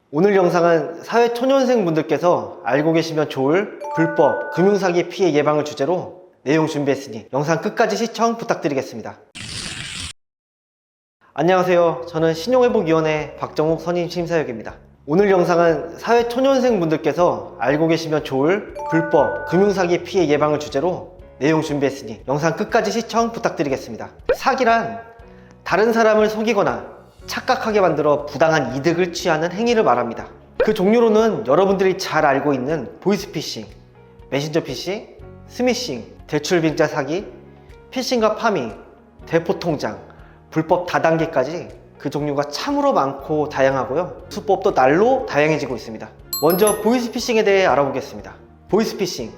오늘 영상은 사회초년생 분들께서 알고 계시면 좋을 불법 금융사기 피해 예방을 주제로 내용 준비했으니 영상 끝까지 시청 부탁드리겠습니다. 안녕하세요. 저는 신용회복위원회 박정욱 선임심사역입니다. 오늘 영상은 사회초년생 분들께서 알고 계시면 좋을 불법 금융사기 피해 예방을 주제로 내용 준비했으니 영상 끝까지 시청 부탁드리겠습니다. 사기란 다른 사람을 속이거나 착각하게 만들어 부당한 이득을 취하는 행위를 말합니다. 그 종류로는 여러분들이 잘 알고 있는 보이스피싱, 메신저 피싱, 스미싱, 대출 빙자 사기, 피싱과 파밍, 대포통장, 불법 다단계까지 그 종류가 참으로 많고 다양하고요. 수법도 날로 다양해지고 있습니다. 먼저 보이스피싱에 대해 알아보겠습니다. 보이스피싱,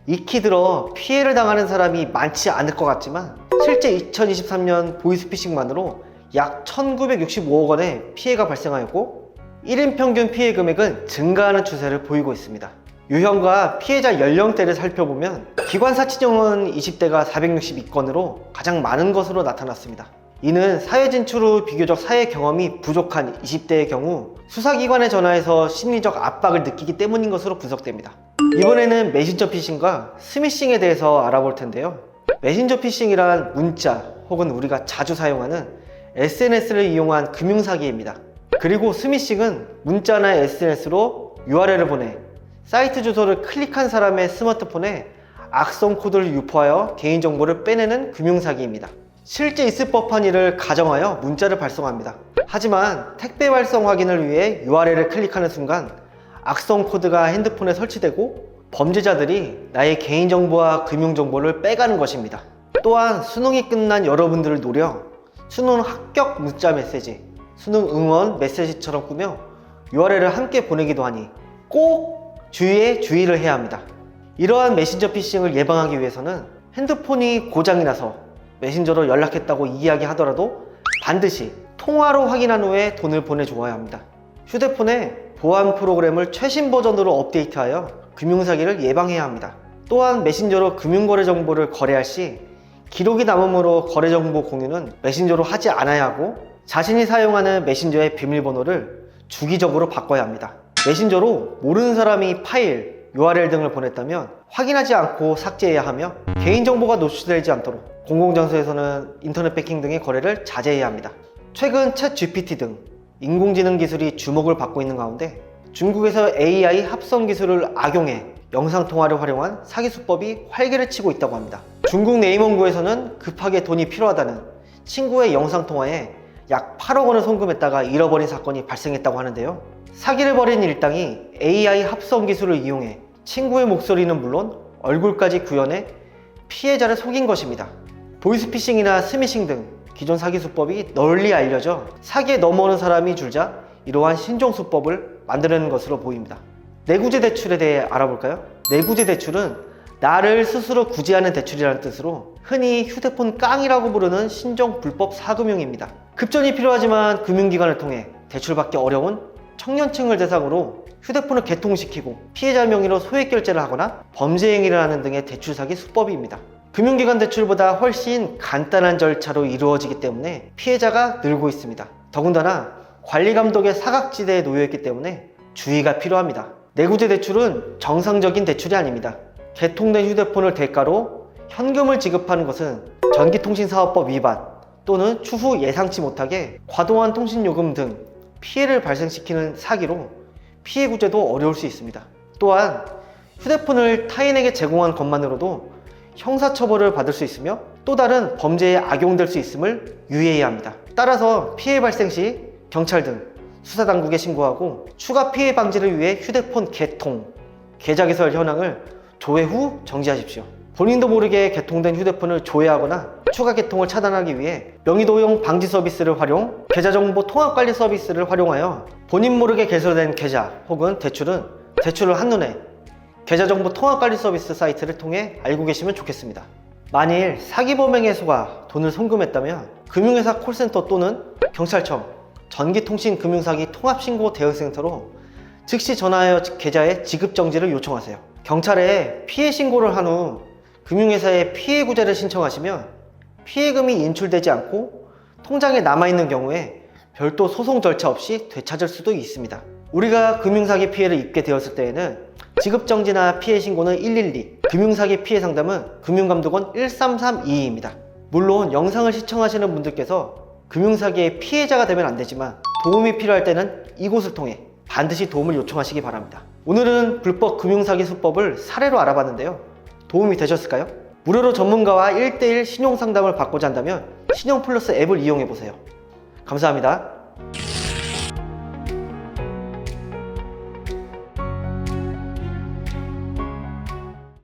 익히 들어 피해를 당하는 사람이 많지 않을 것 같지만 실제 2023년 보이스피싱만으로 약 1965억 원의 피해가 발생하였고 1인 평균 피해 금액은 증가하는 추세를 보이고 있습니다. 유형과 피해자 연령대를 살펴보면 기관사 친형은 20대가 462건으로 가장 많은 것으로 나타났습니다. 이는 사회 진출 후 비교적 사회 경험이 부족한 20대의 경우 수사기관에 전화해서 심리적 압박을 느끼기 때문인 것으로 분석됩니다. 이번에는 메신저 피싱과 스미싱에 대해서 알아볼 텐데요. 메신저 피싱이란 문자 혹은 우리가 자주 사용하는 SNS를 이용한 금융사기입니다. 그리고 스미싱은 문자나 SNS로 URL을 보내 사이트 주소를 클릭한 사람의 스마트폰에 악성 코드를 유포하여 개인정보를 빼내는 금융사기입니다. 실제 있을 법한 일을 가정하여 문자를 발송합니다. 하지만 택배 발송 확인을 위해 URL을 클릭하는 순간 악성 코드가 핸드폰에 설치되고 범죄자들이 나의 개인정보와 금융정보를 빼가는 것입니다. 또한 수능이 끝난 여러분들을 노려 수능 합격 문자 메시지, 수능 응원 메시지처럼 꾸며 URL을 함께 보내기도 하니 꼭 주의를 해야 합니다. 이러한 메신저 피싱을 예방하기 위해서는 핸드폰이 고장이 나서 메신저로 연락했다고 이야기하더라도 반드시 통화로 확인한 후에 돈을 보내주어야 합니다. 휴대폰에 보안 프로그램을 최신 버전으로 업데이트하여 금융사기를 예방해야 합니다. 또한 메신저로 금융거래 정보를 거래할 시 기록이 남음으로 거래정보 공유는 메신저로 하지 않아야 하고 자신이 사용하는 메신저의 비밀번호를 주기적으로 바꿔야 합니다. 메신저로 모르는 사람이 파일, URL 등을 보냈다면 확인하지 않고 삭제해야 하며 개인정보가 노출되지 않도록 공공장소에서는 인터넷 뱅킹 등의 거래를 자제해야 합니다. 최근 챗 GPT 등 인공지능 기술이 주목을 받고 있는 가운데 중국에서 AI 합성 기술을 악용해 영상통화를 활용한 사기 수법이 활개를 치고 있다고 합니다. 중국 네이멍구에서는 급하게 돈이 필요하다는 친구의 영상통화에 약 8억 원을 송금했다가 잃어버린 사건이 발생했다고 하는데요. 사기를 벌인 일당이 AI 합성 기술을 이용해 친구의 목소리는 물론 얼굴까지 구현해 피해자를 속인 것입니다. 보이스피싱이나 스미싱 등 기존 사기 수법이 널리 알려져 사기에 넘어오는 사람이 줄자 이러한 신종 수법을 만드는 것으로 보입니다. 내구재 대출에 대해 알아볼까요? 내구재 대출은 나를 스스로 구제하는 대출이라는 뜻으로 흔히 휴대폰 깡이라고 부르는 신종 불법 사금융입니다. 급전이 필요하지만 금융기관을 통해 대출받기 어려운 청년층을 대상으로 휴대폰을 개통시키고 피해자 명의로 소액 결제를 하거나 범죄 행위를 하는 등의 대출 사기 수법입니다. 금융기관 대출보다 훨씬 간단한 절차로 이루어지기 때문에 피해자가 늘고 있습니다. 더군다나 관리감독의 사각지대에 놓여있기 때문에 주의가 필요합니다. 내구재 대출은 정상적인 대출이 아닙니다. 개통된 휴대폰을 대가로 현금을 지급하는 것은 전기통신사업법 위반 또는 추후 예상치 못하게 과도한 통신요금 등 피해를 발생시키는 사기로 피해 구제도 어려울 수 있습니다. 또한 휴대폰을 타인에게 제공한 것만으로도 형사처벌을 받을 수 있으며 또 다른 범죄에 악용될 수 있음을 유의해야 합니다. 따라서 피해 발생 시 경찰 등 수사당국에 신고하고 추가 피해 방지를 위해 휴대폰 개통, 계좌 개설 현황을 조회 후 정지하십시오. 본인도 모르게 개통된 휴대폰을 조회하거나 추가 개통을 차단하기 위해 명의도용 방지 서비스를 활용, 계좌정보 통합관리 서비스를 활용하여 본인 모르게 개설된 계좌 혹은 대출은 대출을 한눈에 계좌정보 통합관리 서비스 사이트를 통해 알고 계시면 좋겠습니다. 만일 사기 범행에서가 돈을 송금했다면 금융회사 콜센터 또는 경찰청, 전기통신금융사기 통합신고 대응센터로 즉시 전화하여 계좌의 지급정지를 요청하세요. 경찰에 피해 신고를 한 후 금융회사에 피해 구제를 신청하시면 피해금이 인출되지 않고 통장에 남아있는 경우에 별도 소송 절차 없이 되찾을 수도 있습니다. 우리가 금융사기 피해를 입게 되었을 때에는 지급정지나 피해 신고는 112, 금융사기 피해 상담은 금융감독원 1332입니다. 물론 영상을 시청하시는 분들께서 금융사기의 피해자가 되면 안 되지만 도움이 필요할 때는 이곳을 통해 반드시 도움을 요청하시기 바랍니다. 오늘은 불법 금융사기 수법을 사례로 알아봤는데요. 도움이 되셨을까요? 무료로 전문가와 1:1 신용상담을 받고자 한다면 신용플러스 앱을 이용해보세요. 감사합니다.